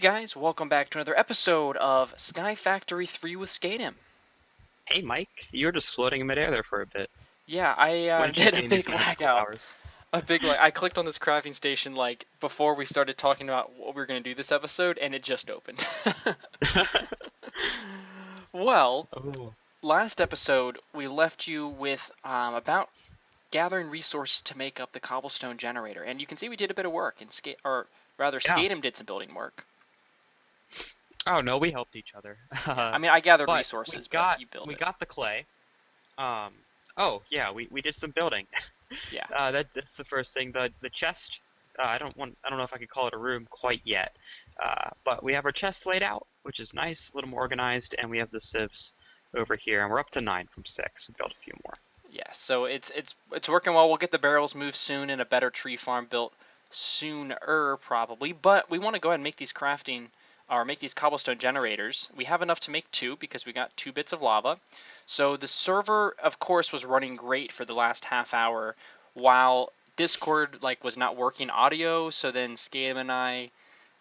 guys, welcome back to another episode of SkyFactory 3 with Skatem. Hey Mike, you were just floating in midair there for a bit. Yeah, I When did you did a gain these big lag magical out. powers? I clicked on this crafting station like before we started talking about what we were going to do this episode, and it just opened. Well, Oh, last episode we left you with about gathering resources to make up the cobblestone generator, and you can see we did a bit of work, and yeah. Skatem did some building work. Oh no, we helped each other. Yeah, I mean I gathered But resources, but you build we it. got the clay. Um, oh yeah, we did some building. Yeah. That's the first thing. The chest. I don't know if I could call it a room quite yet. But we have our chest laid out, which is nice, a little more organized, and we have the sieves over here, and we're up to 9 from 6. We built a few more. Yeah, so it's working well. We'll get the barrels moved soon and a better tree farm built sooner probably. But we want to go ahead and make these make these cobblestone generators. We have enough to make 2 because we got 2 bits of lava. So the server, of course, was running great for the last half hour, while Discord was not working audio. So then Scam and I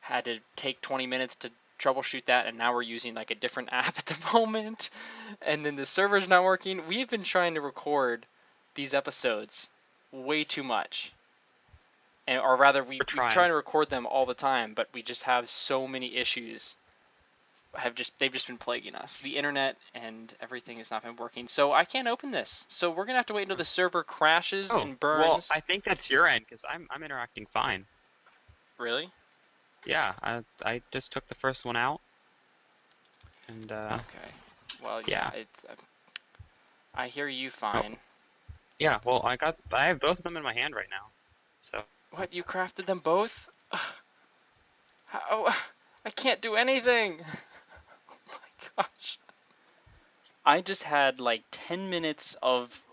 had to take 20 minutes to troubleshoot that, and now we're using like a different app at the moment, and then the server's not working. We've been trying to record these episodes way too much, or rather we're trying to record them all the time, but we just have so many issues. They've just been plaguing us. The internet and everything has not been working, so I can't open this. So we're gonna have to wait until the server crashes and burns. Well, I think that's your end because I'm interacting fine. Really? Yeah, I just took the first one out, and okay. Well, yeah. I hear you fine. Yeah, well, I have both of them in my hand right now. So. What, you crafted them both? How? I can't do anything. Oh my gosh. I just had like 10 minutes of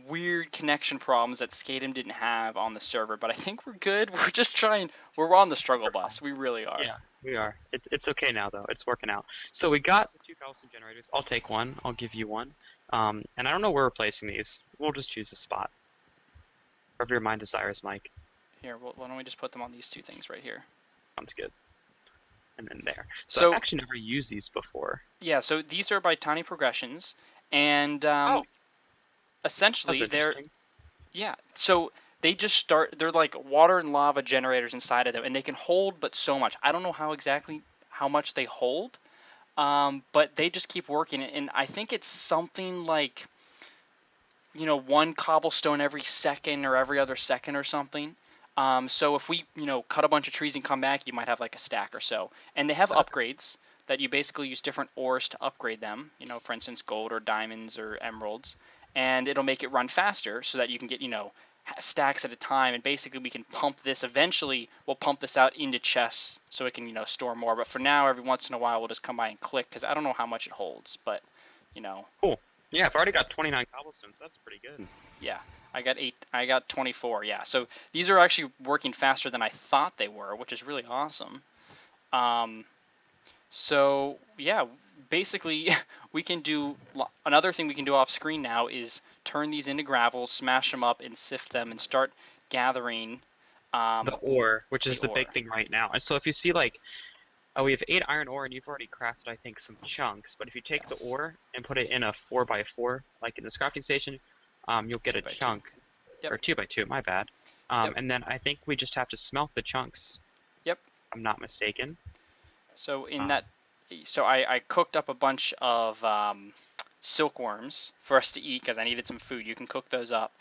weird connection problems that Skatem didn't have on the server, but I think we're good. We're just trying. We're on the struggle bus. We really are. Yeah, we are. It's okay now though. It's working out. So we got the 2 cobblestone generators. I'll take one. I'll give you one. And I don't know where we're placing these. We'll just choose a spot. Wherever your mind desires, Mike. Here, why don't we just put them on these 2 things right here? Sounds good. And then there. So I've actually never used these before. Yeah, so these are by tiny progressions, and essentially so they just start. They're like water and lava generators inside of them, and they can hold but so much. I don't know how much they hold, but they just keep working, and I think it's something like 1 cobblestone every second or every other second or something. So if we, cut a bunch of trees and come back, you might have like a stack or so. And they have upgrades that you basically use different ores to upgrade them. For instance, gold or diamonds or emeralds. And it'll make it run faster so that you can get, stacks at a time. And basically we can pump this. Eventually we'll pump this out into chests so it can, store more. But for now, every once in a while, we'll just come by and click because I don't know how much it holds. But, Cool. Yeah, I've already got 29 cobblestones. That's pretty good. Yeah, I got 24. Yeah, so these are actually working faster than I thought they were, which is really awesome. So yeah, basically we can do another thing we can do off screen now is turn these into gravel, smash them up, and sift them, and start gathering the ore, which is the big thing right now. And so if you see we have 8 iron ore, and you've already crafted, I think, some chunks. But if you take the ore and put it in a 4x4, like in this crafting station, you'll get a chunk. Or 2x2, my bad. And then I think we just have to smelt the chunks. Yep. If I'm not mistaken. So I cooked up a bunch of silkworms for us to eat because I needed some food. You can cook those up,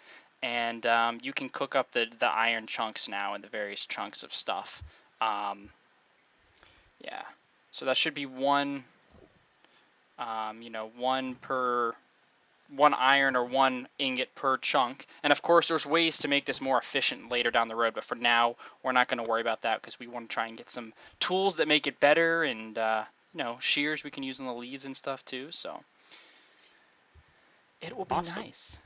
and you can cook up the iron chunks now and the various chunks of stuff. Yeah, so that should be one iron or 1 ingot per chunk. And of course, there's ways to make this more efficient later down the road. But for now, we're not going to worry about that because we want to try and get some tools that make it better, and shears we can use on the leaves and stuff too. So it will be nice.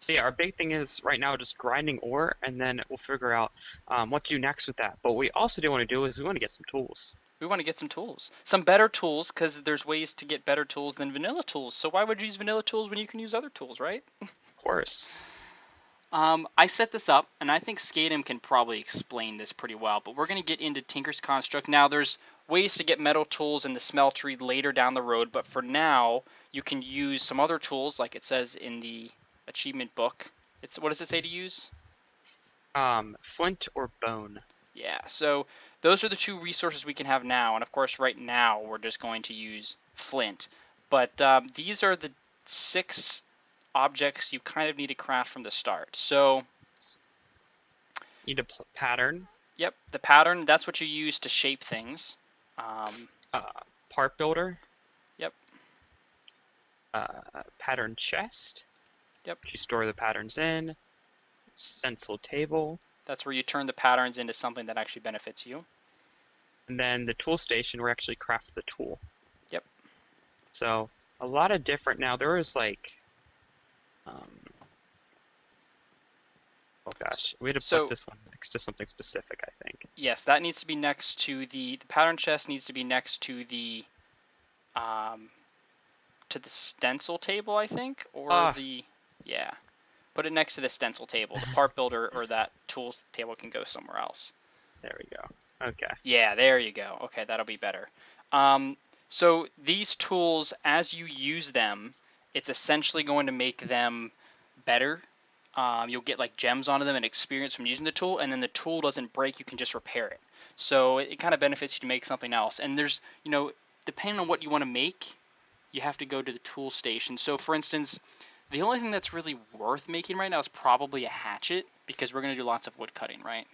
So yeah, our big thing is right now just grinding ore, and then we'll figure out what to do next with that. But what we also do want to do is we want to get some tools. We want to get some tools. Some better tools, because there's ways to get better tools than vanilla tools. So why would you use vanilla tools when you can use other tools, right? Of course. I set this up, and I think Skatem can probably explain this pretty well, but we're going to get into Tinker's Construct. Now, there's ways to get metal tools in the smeltery later down the road, but for now, you can use some other tools, like it says in the achievement book. What does it say to use? Flint or bone. Yeah, so those are the two resources we can have now, and of course right now we're just going to use flint. But these are the 6 objects you kind of need to craft from the start. So, Need a pattern. yep, the pattern, that's what you use to shape things. Part builder. Yep. Pattern chest. Yep. You store the patterns in. Stencil table. That's where you turn the patterns into something that actually benefits you. And then the tool station where you actually craft the tool. Yep. So a lot of different. Now there was like, oh gosh, we had to put this one next to something specific, I think. Yes, that needs to be next to the pattern chest needs to be next to the stencil table, I think, or yeah. Put it next to the stencil table. The part builder or that tools table can go somewhere else. There we go. Okay. Yeah, there you go. Okay, that'll be better. So these tools, as you use them, it's essentially going to make them better. You'll get like gems onto them and experience from using the tool, and then the tool doesn't break, you can just repair it. So it kind of benefits you to make something else. And there's, depending on what you want to make, you have to go to the tool station. So for instance, the only thing that's really worth making right now is probably a hatchet, because we're going to do lots of wood cutting, right?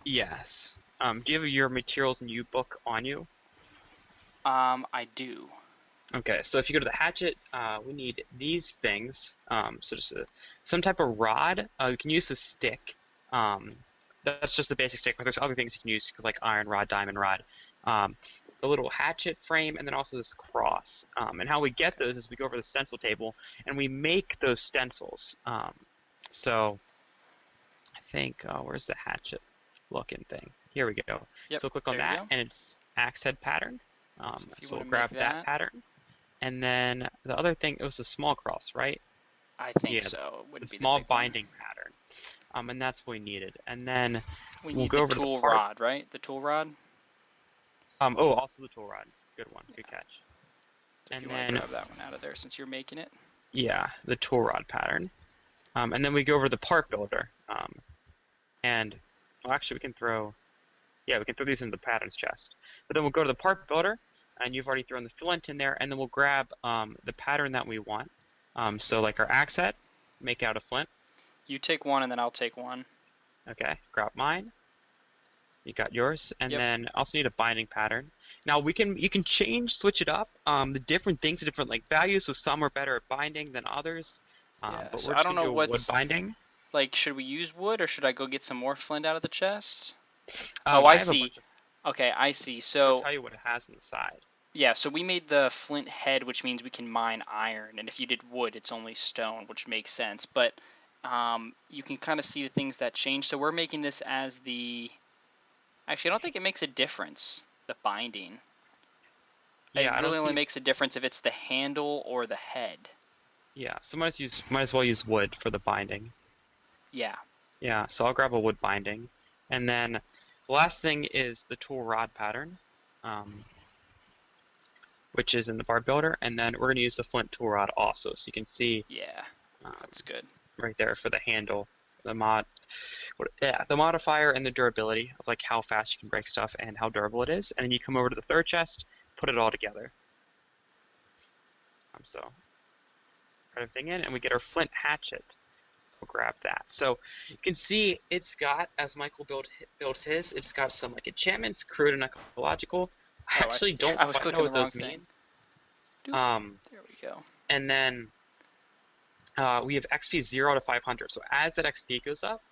Yes. Do you have your materials and book on you? I do. Okay, so if you go to the hatchet, we need these things. So just some type of rod. You can use a stick. That's just the basic stick, but there's other things you can use, like iron rod, diamond rod. The little hatchet frame, and then also this cross. And how we get those is we go over the stencil table, and we make those stencils. So I think, where's the hatchet looking thing? Here we go. Yep, so click on that, and it's axe head pattern. So we'll grab that pattern. And then the other thing, it was a small cross, right? I think so. It wouldn't be small binding pattern. And that's what we needed. And then we'll go over the tool rod, right? The tool rod? Also the tool rod. Good one. Good catch. If you want to grab that one out of there since you're making it. Yeah, the tool rod pattern. And then we go over the part builder. Actually we can throw these into the patterns chest. But then we'll go to the part builder, and you've already thrown the flint in there, and then we'll grab the pattern that we want. So like our axe head, make out of flint. You take one, and then I'll take one. Okay, grab mine. You got yours, and then also need a binding pattern. Now you can switch it up. The different things, the different like values. So some are better at binding than others. But so we're I don't know wood binding. Like, should we use wood, or should I go get some more flint out of the chest? I see. Okay, I see. So I'll tell you what it has on the side. Yeah, so we made the flint head, which means we can mine iron, and if you did wood, it's only stone, which makes sense. But you can kind of see the things that change. So we're making this as the... Actually, I don't think it makes a difference, the binding. Yeah, it really only makes a difference if it's the handle or the head. Yeah, so might as well use wood for the binding. Yeah. Yeah, so I'll grab a wood binding. And then the last thing is the tool rod pattern, which is in the bar builder. And then we're going to use the flint tool rod also. So you can see. Yeah, that's good. Right there for the handle, the modifier and the durability of like how fast you can break stuff and how durable it is. And then you come over to the third chest, put it all together. So put everything in, and we get our flint hatchet. We'll grab that. So you can see it's got, as Michael built his, it's got some like enchantments, crude and ecological. I actually don't quite know what those mean. There we go. And then we have XP 0 to 500. So as that XP goes up,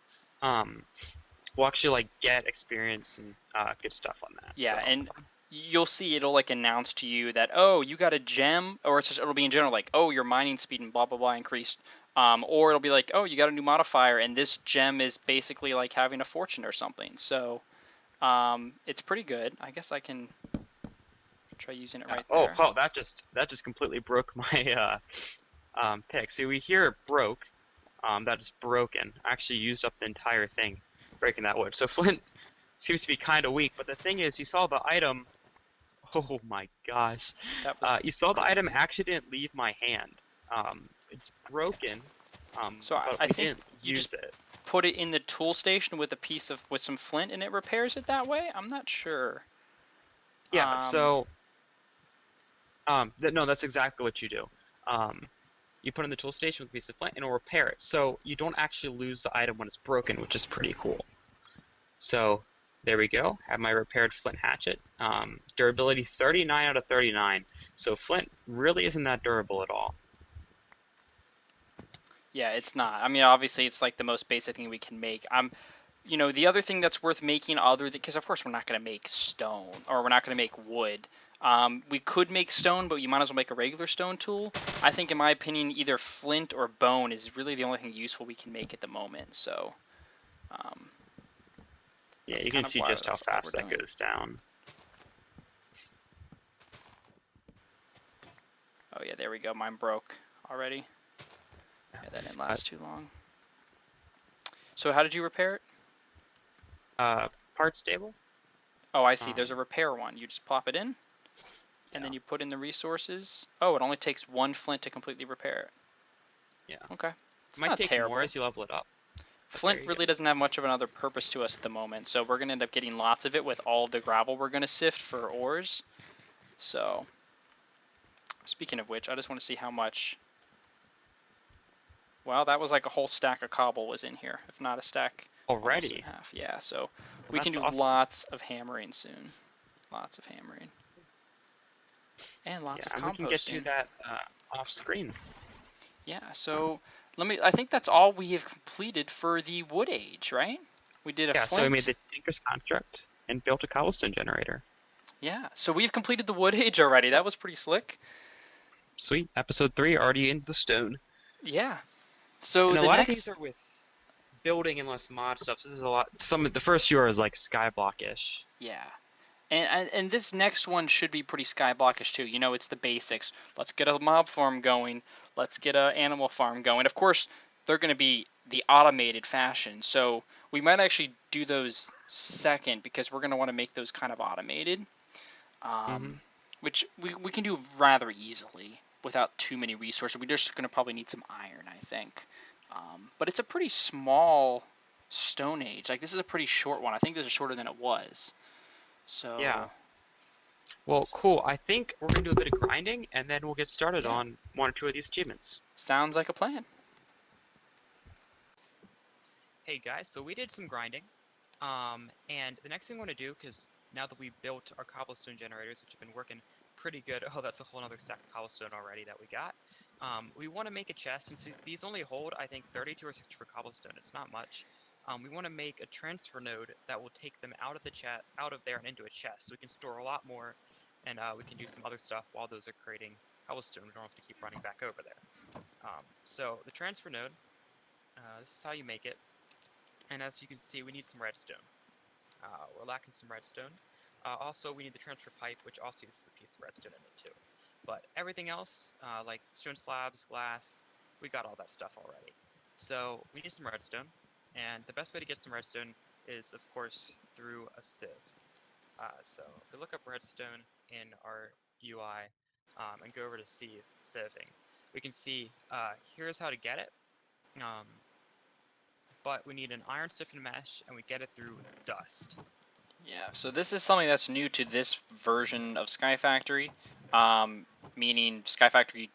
we'll actually like get experience and good stuff on that. Yeah, so. And you'll see it'll like announce to you that, oh, you got a gem, or it'll be in general like, oh, your mining speed and blah blah blah increased. Or it'll be like, oh, you got a new modifier, and this gem is basically like having a fortune or something. So it's pretty good. I guess I can try using it right there. Oh, that just completely broke my pick. So we hear it broke. That is broken. I actually used up the entire thing breaking that wood. So flint seems to be kind of weak, but the thing is, you saw the item Oh my gosh. That was You saw the item crazy. actually didn't leave my hand. It's broken, So but I we think didn't you just use it. put it in the tool station with a piece of with some flint, and it repairs it that way. I'm not sure. Yeah, Um, so no, that's exactly what you do. Um, you put it in the tool station with a piece of flint, and it'll repair it. So you don't actually lose the item when it's broken, which is pretty cool. So there we go. Have my repaired flint hatchet. Durability 39 out of 39. So flint really isn't that durable at all. yeah, it's not. I mean, obviously, it's like the most basic thing we can make. The other thing that's worth making, other than because of course we're not going to make stone or we're not going to make wood. We could make stone, but you might as well make a regular stone tool. I think, in my opinion, either flint or bone is really the only thing useful we can make at the moment. So um, Yeah, that's you kind can of see why just how that's what we're fast that doing. goes down. Oh yeah, there we go. Mine broke already. Yeah, that didn't Uh, last too long. So how did you repair it? uh, part stable. Oh, I see. There's a Um, repair one. You just plop it in, and yeah, then you put in the resources. Oh, it only takes one flint to completely repair it. yeah. Okay, It it's might not take more terrible. as you level it up, but there Flint you go. really doesn't have much of another purpose to us at the moment, so we're going to end up getting lots of it with all the gravel we're going to sift for ores. So, speaking of which, I just want to see how much. Well, that was like a whole stack of cobble was in here, if not a stack, almost in Already. half. Yeah, so Well, we can that's do awesome. lots of hammering soon. Lots of hammering. And Yeah, lots of and we can get to composting. that off screen. Yeah, so I think that's all we have completed for the wood age, right? We did a Yeah, so we made flint. the Tinker's construct and built a cobblestone generator. Yeah, so we've completed the wood age already. That was pretty slick. Sweet. Episode 3 already in the stone. Yeah. So And a the lot of these next, are with building and less mod stuff. So this is a lot. Some of the first few are like skyblock-ish. yeah. And this next one should be pretty skyblockish too. It's the basics. Let's get a mob farm going. Let's get a animal farm going. Of course, they're going to be the automated fashion. So we might actually do those second because we're going to want to make those kind of automated, um, Mm-hmm. which we can do rather easily without too many resources. We're just going to probably need some iron, I think. But it's a pretty small Stone Age. Like, this is a pretty short one. I think this is shorter than it was. Yeah. So, Well, cool. I think we're gonna do a bit of grinding, and then we'll get started yeah, on one or two of these achievements. sounds like a plan. Hey guys, so we did some grinding, and the next thing we want to do, because now that we built our cobblestone generators, which have been working pretty good, oh, that's a whole other stack of cobblestone already that we got. We want to make a chest, and since these only hold, I think, 32 or 64 cobblestone, it's not much. We want to make a transfer node that will take them out of the out of there and into a chest, so we can store a lot more, and we can do some other stuff while those are creating cobblestone. We don't have to keep running back over there. So the transfer node, this is how you make it. And as you can see, we need some redstone. We're lacking some redstone. Also, we need the transfer pipe, which also uses a piece of redstone in it too. But everything else, like stone slabs, glass, we got all that stuff already. So we need some redstone, and the best way to get some redstone is, of course, through a sieve. So if we look up redstone in our UI and go over to sieving, we can see here's how to get it. Um, but we need an iron stiffened mesh, and we get it through dust. Yeah, so this is something that's new to this version of SkyFactory, meaning SkyFactory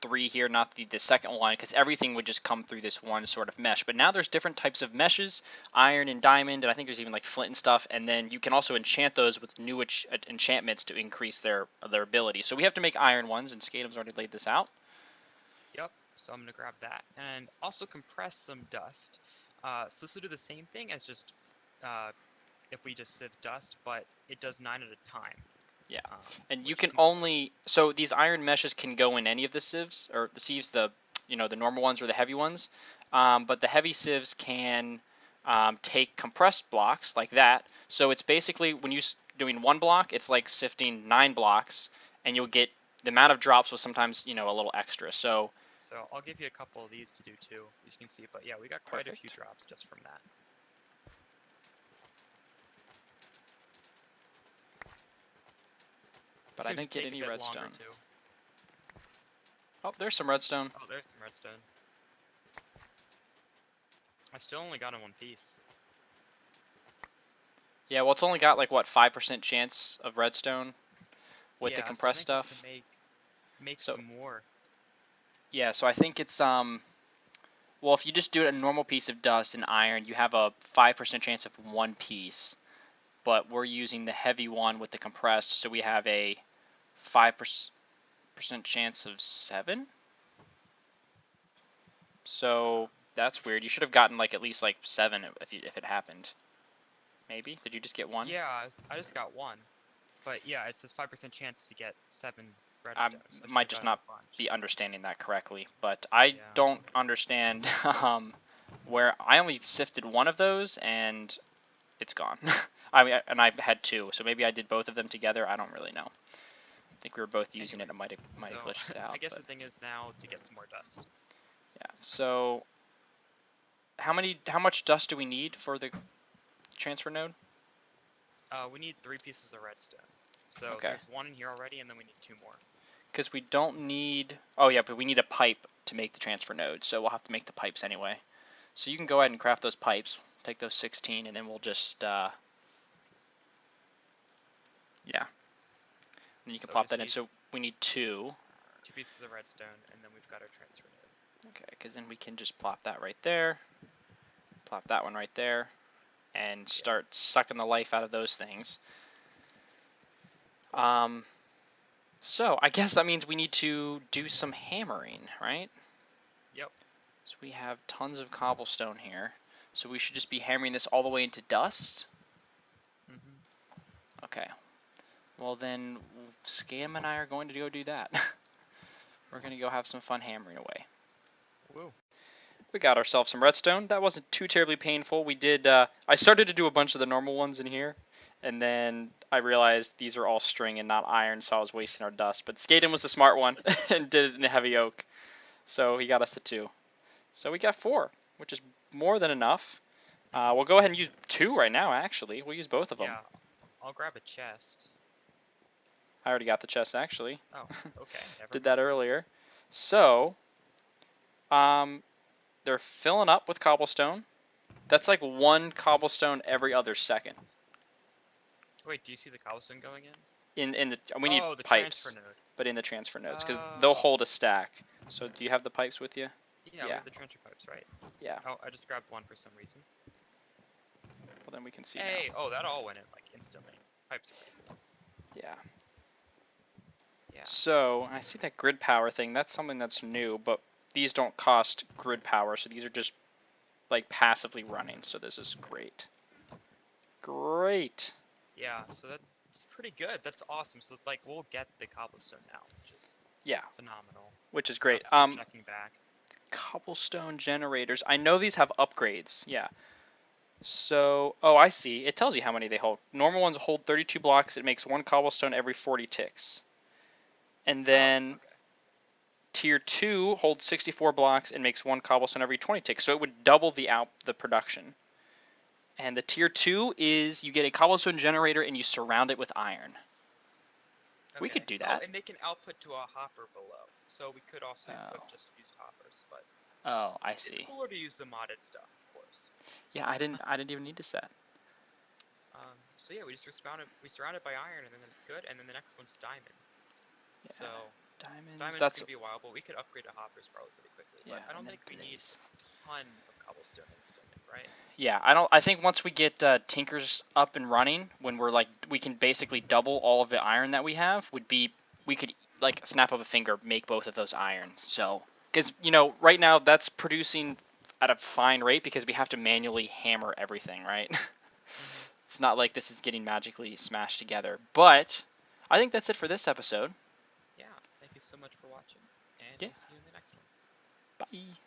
3 here, not the second one, because everything would just come through this one sort of mesh. But now there's different types of meshes, iron and diamond, and I think there's even like flint and stuff. And then you can also enchant those with new enchantments to increase their ability. So we have to make iron ones, and Skatem's already laid this out. Yep, so I'm going to grab that. And also compress some dust. So this will do the same thing as just if we just sieve dust, but it does 9 at a time, Yeah, and you which can is much faster. only so these iron meshes can go in any of the sieves or the sieves, the normal ones or the heavy ones, but the heavy sieves can take compressed blocks like that. So it's basically when you're doing one block, it's like sifting 9 blocks, and you'll get the amount of drops was sometimes a little extra. So So I'll give you a couple of these to do too, as you can see. But yeah, we got quite a few perfect. drops just from that. But I Seems to didn't get take a any bit redstone. longer too. Oh, there's some redstone. Oh, there's some redstone. I still only got in one piece. Yeah, well, it's only got like what 5% chance of redstone with the Yeah, so I compressed think we stuff. can make So some more. yeah, so I think it's well, if you just do it a normal piece of dust and iron, you have a 5% chance of one piece. But we're using the heavy one with the compressed, so we have a 5% chance of 7. So that's weird. You should have gotten like at least like 7 if it happened. Maybe? Did you just get 1? Yeah, I just got one. But yeah, it says 5% chance to get 7 I redstone. So I should might have just gotten not a bunch. be understanding that correctly, but I Yeah. don't understand where I only sifted one of those and it's gone. I mean, and I had 2, so maybe I did both of them together. I don't really know. I think we were both using it. It might have So glitched it out. I guess But the thing is now to get some more dust. yeah. So how much dust do we need for the transfer node? We need 3 pieces of redstone. So Okay. there's 1 in here already, and then we need 2 more. Because we don't need. Oh yeah, but we need a pipe to make the transfer node, so we'll have to make the pipes anyway. So you can go ahead and craft those pipes. Take those 16, and then we'll just yeah. And you can So plop just that in. So we need 2. 2 pieces of redstone, and then we've got our transfer node. Okay, because then we can just plop that right there. Plop that one right there, and start sucking the life out of those things. So I guess that means we need to do some hammering, right? Yep. So we have tons of cobblestone here. So we should just be hammering this all the way into dust? Okay. Well then, Scam and I are going to go do that. We're going to go have some fun hammering away. Woo. We got ourselves some redstone. That wasn't too terribly painful. We did, I started to do a bunch of the normal ones in here, and then I realized these are all string and not iron, so I was wasting our dust. But Skatem was the smart one and did it in the heavy oak. So he got us to 2. So we got 4, which is more than enough. We'll go ahead and use 2 right now, actually. We'll use both of them. Yeah, I'll grab a chest. I already got the chest, actually. Oh, okay. Did that earlier. So, they're filling up with cobblestone. That's like 1 cobblestone every other second. Wait, do you see the cobblestone going in? We need the pipes, transfer node. but in the transfer nodes, because they'll hold a stack. So do you have the pipes with you? Yeah, we have the transfer pipes, right? Yeah. Oh, I just grabbed 1 for some reason. Well, then we can see Hey, now. oh, that all went in like instantly. Pipes are pretty cool. Yeah. Yeah. So I see that grid power thing. That's something that's new, but these don't cost grid power, so these are just like passively running. So this is great. Great. Yeah, so that's pretty good. That's awesome. So like we'll get the cobblestone now, which is phenomenal. Which is great. Checking back. Cobblestone generators. I know these have upgrades. Yeah. So, oh, I see. It tells you how many they hold. Normal ones hold 32 blocks. It makes 1 cobblestone every 40 ticks. And then tier 2 holds 64 blocks and makes 1 cobblestone every 20 ticks. So it would double the production. And the tier 2 is you get a cobblestone generator and you surround it with iron. Okay. We could do that. Oh, and they can output to a hopper below. So we could also just use hoppers, but I see. It's cooler to use the modded stuff, of course. Yeah, I didn't even need to set. So yeah, we surround it by iron, and then it's good. And then the next one's diamonds. Yeah, so diamonds that's could be a while, but we could upgrade to hoppers probably pretty quickly. Yeah, but I don't think we need a ton of cobblestone instantly, right? Yeah, I think once we get Tinkers up and running, when we can basically double all of the iron that we have, we could like snap of a finger make both of those iron. So because right now that's producing at a fine rate because we have to manually hammer everything, right? It's not like this is getting magically smashed together. But I think that's it for this episode. Yeah, thank you so much for watching, and Yeah. we'll see you in the next one. Bye.